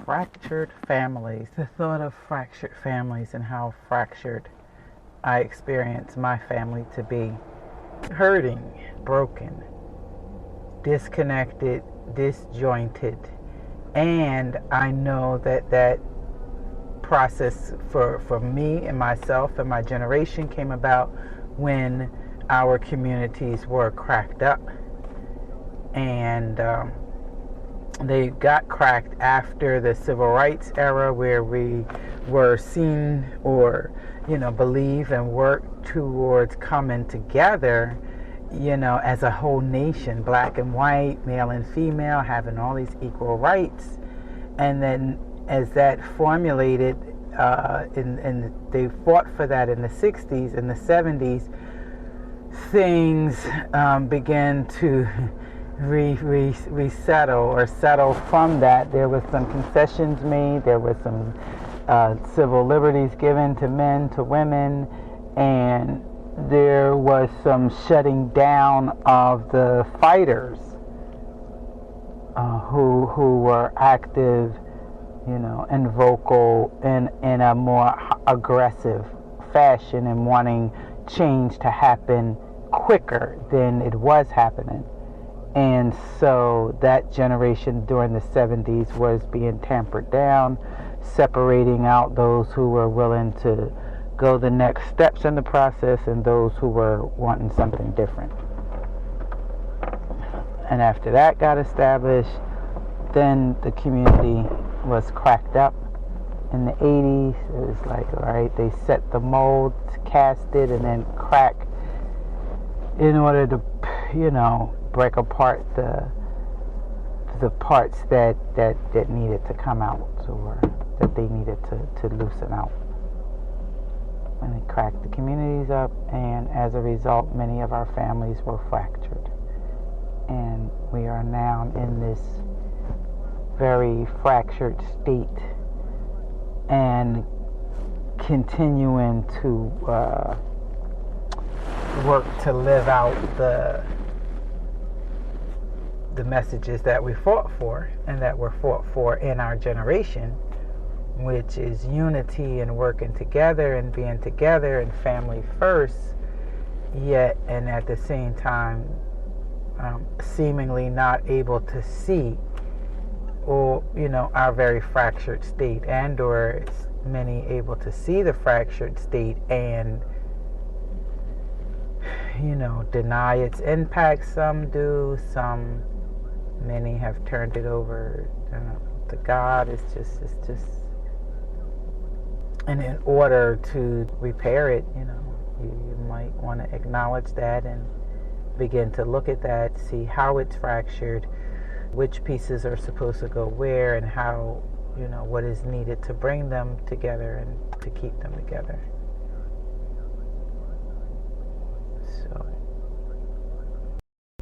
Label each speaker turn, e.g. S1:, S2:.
S1: Fractured families. The thought of fractured families and how fractured I experience my family to be. Hurting, broken, disconnected, disjointed. And I know that process for me and myself and my generation came about when our communities were cracked up. And they got cracked after the civil rights era, where we were seen or, believe and work towards coming together, as a whole nation, black and white, male and female, having all these equal rights. And then as that formulated, and they fought for that in the 60s and the 70s, things began to resettle or settle from that. There was some concessions made. There was some civil liberties given to men, to women, and there was some shutting down of the fighters who were active, and vocal in a more aggressive fashion and wanting change to happen quicker than it was happening. And so that generation during the 70s was being tampered down, separating out those who were willing to go the next steps in the process and those who were wanting something different. And after that got established, then the community was cracked up in the 80s. It was like, all right, they set the mold, cast it, and then crack in order to, break apart the parts that needed to come out, or that they needed to loosen out. And they cracked the communities up, and as a result, many of our families were fractured. And we are now in this very fractured state, and continuing to work to live out the messages that we fought for and that were fought for in our generation, which is unity and working together and being together and family first, yet and at the same time seemingly not able to see, or our very fractured state, and or many able to see the fractured state and deny its impact. Some do, many have turned it over to God. It's just and in order to repair it, you might want to acknowledge that and begin to look at that, see how it's fractured, which pieces are supposed to go where, and how, what is needed to bring them together and to keep them together. So